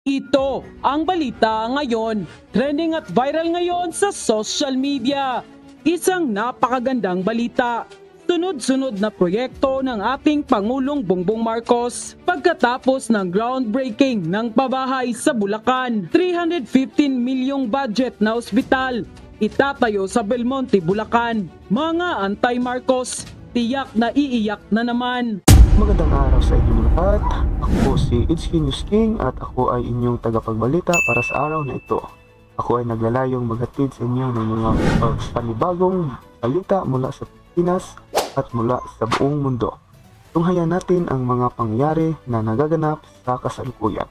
Ito ang balita ngayon, trending at viral ngayon sa social media. Isang napakagandang balita. Sunod-sunod na proyekto ng ating Pangulong Bongbong Marcos pagkatapos ng groundbreaking ng pabahay sa Bulacan. 315 milyong budget na ospital itatayo sa Belmonte, Bulacan. Mga anti-Marcos, tiyak na iiyak na naman. Magandang araw sa inyong lahat. Ako si It's News King at ako ay inyong tagapagbalita para sa araw na ito. Ako ay naglalayong maghatid sa inyo ng mga panibagong balita mula sa Pilipinas at mula sa buong mundo. Tunghayan natin ang mga pangyayari na nagaganap sa kasalukuyan.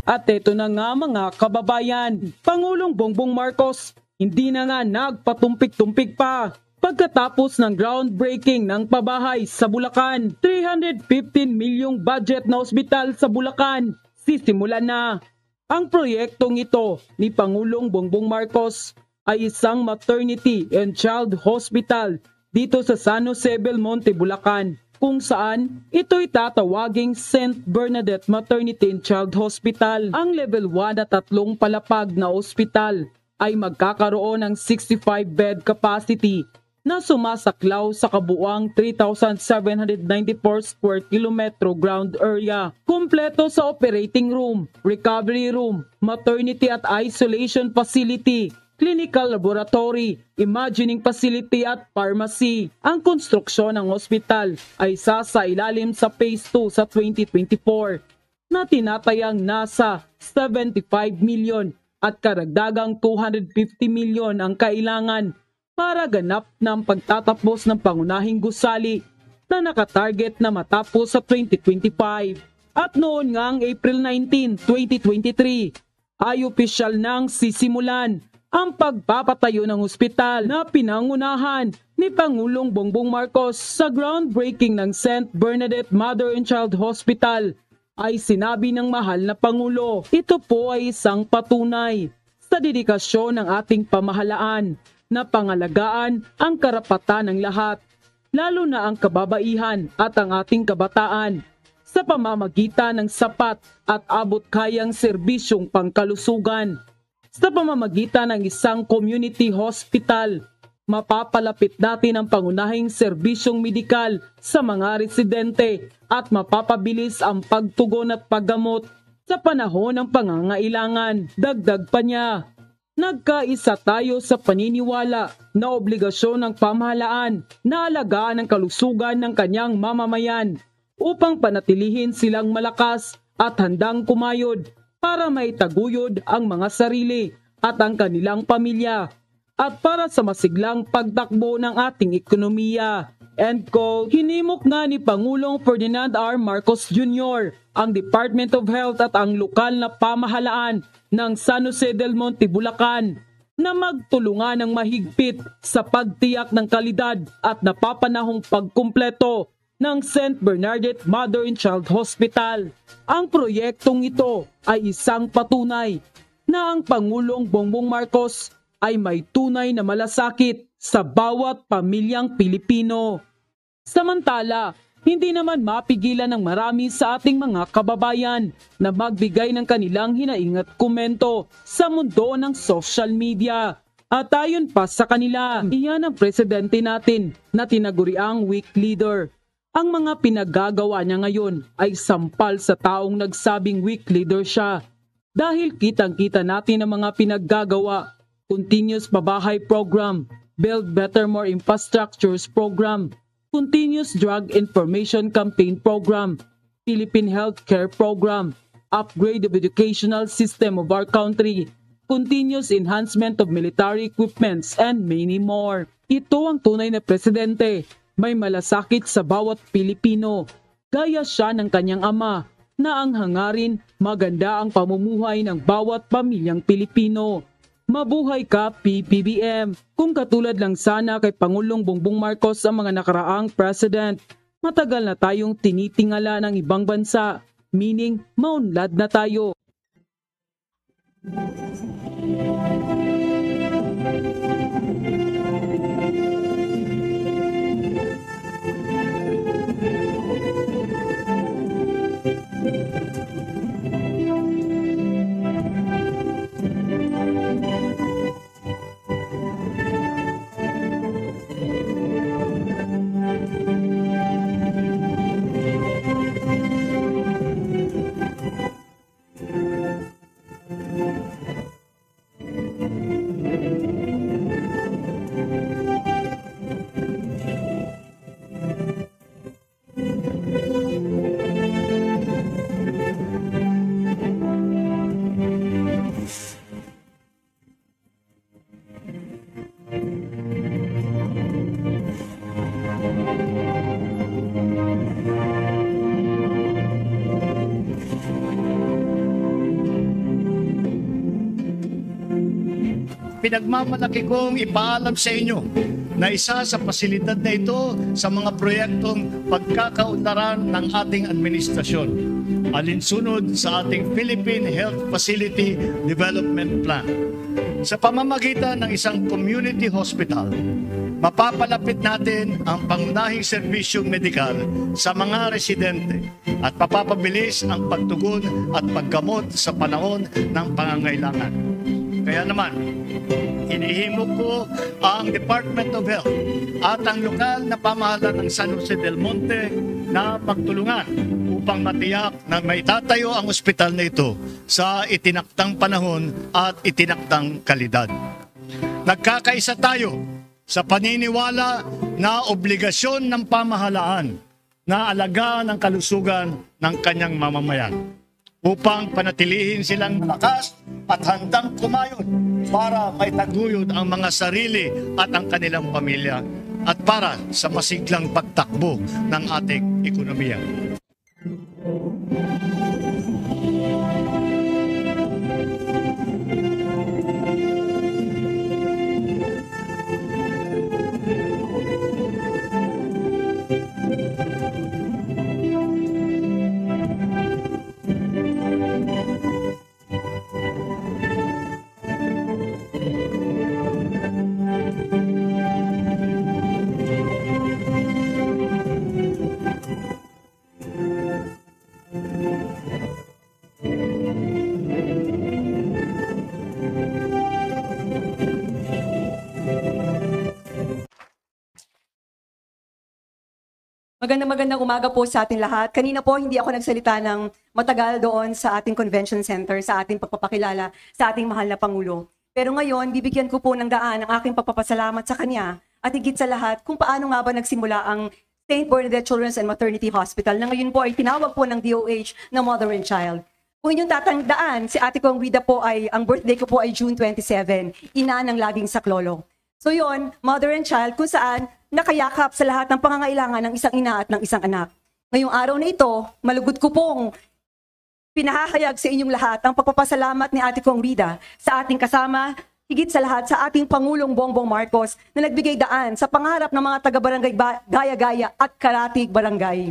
At ito na nga mga kababayan, Pangulong Bongbong Marcos hindi na nga nagpatumpik-tumpik pa. Pagkatapos ng groundbreaking ng pabahay sa Bulacan, 315 milyong budget na ospital sa Bulacan, sisimulan na. Ang proyektong ito ni Pangulong Bongbong Marcos ay isang maternity and child hospital dito sa San Jose, Belmonte, Bulacan, kung saan ito'y tatawaging St. Bernadette Maternity and Child Hospital. Ang level 1 at 3 palapag na ospital ay magkakaroon ng 65-bed capacity na sumasaklaw sa kabuuang 3,794 square kilometro ground area. Kumpleto sa operating room, recovery room, maternity at isolation facility, clinical laboratory, imaging facility at pharmacy. Ang konstruksyon ng ospital ay sasailalim sa Phase 2 sa 2024 na tinatayang nasa 75 million at karagdagang 250 milyon ang kailangan para ganap ng pagtatapos ng pangunahing gusali na nakatarget na matapos sa 2025. At noon ngang April 19, 2023, ay opisyal nang sisimulan ang pagpapatayo ng ospital na pinangunahan ni Pangulong Bongbong Marcos sa groundbreaking ng St. Bernadette Mother and Child Hospital. Ay sinabi ng mahal na Pangulo, ito po ay isang patunay sa dedikasyon ng ating pamahalaan na pangalagaan ang karapatan ng lahat, lalo na ang kababaihan at ang ating kabataan, sa pamamagitan ng sapat at abot-kayang serbisyong pangkalusugan. Sa pamamagitan ng isang community hospital, mapapalapit natin ang pangunahing serbisyong medikal sa mga residente at mapapabilis ang pagtugon at paggamot sa panahon ng pangangailangan. Dagdag pa niya, nagkaisa tayo sa paniniwala na obligasyon ng pamahalaan na alagaan ang kalusugan ng kanyang mamamayan upang panatilihin silang malakas at handang kumayod para maitaguyod ang mga sarili at ang kanilang pamilya at para sa masiglang pagtakbo ng ating ekonomiya. End quote. Hinimok na ni Pangulong Ferdinand R. Marcos Jr. ang Department of Health at ang lokal na pamahalaan ng San Jose del Monte, Bulacan na magtulungan ng mahigpit sa pagtiyak ng kalidad at napapanahong pagkumpleto ng St. Bernadette Mother and Child Hospital. Ang proyektong ito ay isang patunay na ang Pangulong Bongbong Marcos ay may tunay na malasakit sa bawat pamilyang Pilipino. Samantala, hindi naman mapigilan ng marami sa ating mga kababayan na magbigay ng kanilang hinaing at komento sa mundo ng social media. At ayon pa sa kanila, iyan ang presidente natin na tinaguriang weak leader. Ang mga pinagagawa niya ngayon ay sampal sa taong nagsabing weak leader siya. Dahil kitang-kita natin ang mga pinaggagawa. Continuous Pabahay Program, Build Better More Infrastructures Program, Continuous Drug Information Campaign Program, Philippine Healthcare Program, Upgrade of Educational System of our country, Continuous Enhancement of Military Equipments, and many more. Ito ang tunay na presidente, may malasakit sa bawat Pilipino. Gaya siya ng kanyang ama na ang hangarin maganda ang pamumuhay ng bawat pamilyang Pilipino. Mabuhay ka, PBBM! Kung katulad lang sana kay Pangulong Bongbong Marcos ang mga nakaraang president, matagal na tayong tinitingala ng ibang bansa, meaning maunlad na tayo. Pinagmamalaki kong ipaalam sa inyo na isa sa pasilidad na ito sa mga proyektong pagkakaunlaran ng ating administrasyon, alinsunod sa ating Philippine Health Facility Development Plan. Sa pamamagitan ng isang community hospital, mapapalapit natin ang pangunahing serbisyong medikal sa mga residente at mapapabilis ang pagtugon at paggamot sa panahon ng pangangailangan. Kaya naman, hinihimok ko ang Department of Health at ang lokal na pamahalaan ng San Jose del Monte na magtulungan upang matiyak na maitatayo ang ospital na ito sa itinaktang panahon at itinaktang kalidad. Nagkakaisa tayo sa paniniwala na obligasyon ng pamahalaan na alagaan ang kalusugan ng kanyang mamamayan upang panatilihin silang malakas at handang kumayon para maitaguyod ang mga sarili at ang kanilang pamilya at para sa masiglang pagtakbo ng ating ekonomiya. Magandang umaga po sa ating lahat. Kanina po hindi ako nagsalita ng matagal doon sa ating convention center, sa ating pagpapakilala sa ating mahal na Pangulo. Pero ngayon, bibigyan ko po ng daan ang aking pagpapasalamat sa kanya at higit sa lahat kung paano nga ba nagsimula ang St. Bernadette Children's and Maternity Hospital na ngayon po ay tinawag po ng DOH na Mother and Child. Kung inyong tatandaan, si Ate Kong Rida po ang birthday ko po ay June 27, ina ng laging saklolo. So yon, Mother and Child, kung saan nakayakap sa lahat ng pangangailangan ng isang ina at ng isang anak. Ngayong araw na ito, malugod ko pong pinahahayag sa inyong lahat ang pagpapasalamat ni Ate Kong Rida sa ating kasama, higit sa lahat sa ating Pangulong Bongbong Marcos na nagbigay daan sa pangarap ng mga taga-barangay Gaya-Gaya at Karatig Barangay.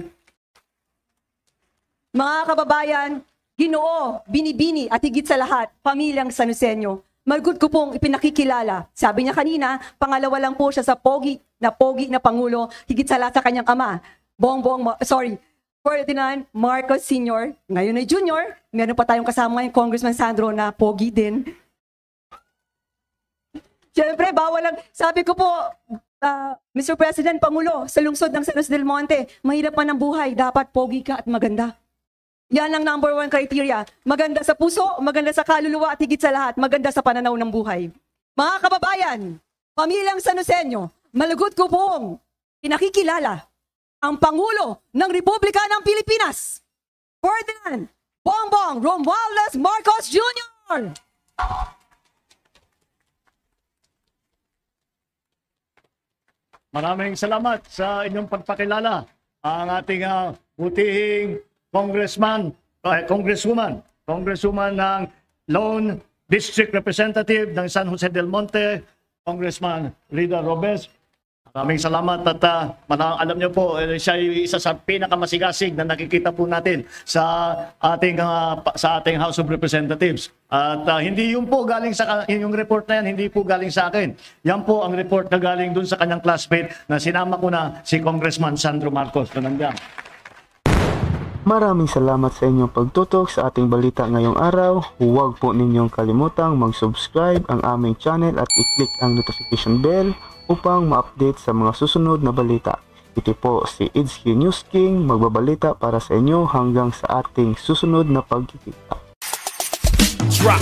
Mga kababayan, Ginoo, Binibini at higit sa lahat, pamilyang Sanuseño, malugod ko pong ipinakikilala. Sabi niya kanina, pangalawa lang po siya sa pogi na Pangulo, higit sa lahat sa kanyang ama, Ferdinand Marcos Sr., ngayon ay Junior. Meron pa tayong kasama ngayon, Congressman Sandro na pogi din. Siyempre, bawal lang. Sabi ko po, Mr. President, Pangulo, sa lungsod ng San Jose del Monte, mahirap man ang buhay, dapat pogi ka at maganda. Yan ang number 1 criteria. Maganda sa puso, maganda sa kaluluwa at higit sa lahat, maganda sa pananaw ng buhay. Mga kababayan, pamilyang Sanuseño, malugod ko pong pinakikilala ang Pangulo ng Republika ng Pilipinas, Ferdinand Bongbong Romualdez Marcos Jr. Maraming salamat sa inyong pagpakilala. Ang ating butihing Congresswoman ng Lone District Representative ng San Jose del Monte, Congressman Rida Robes. Maraming salamat at alam niyo po, siya ay isa sa pinakamasigasig na nakikita po natin sa ating House of Representatives. At hindi yun po galing sa yung report na yan, hindi po galing sa akin. Yan po ang report na galing dun sa kanyang classmate na sinama ko na si Congressman Sandro Marcos. Nandiyan. Maraming salamat sa inyong pagtutok sa ating balita ngayong araw. Huwag po ninyong kalimutang mag-subscribe ang aming channel at i-click ang notification bell upang ma-update sa mga susunod na balita. Ito po si HQ News King, magbabalita para sa inyo hanggang sa ating susunod na pagkikita. Drop.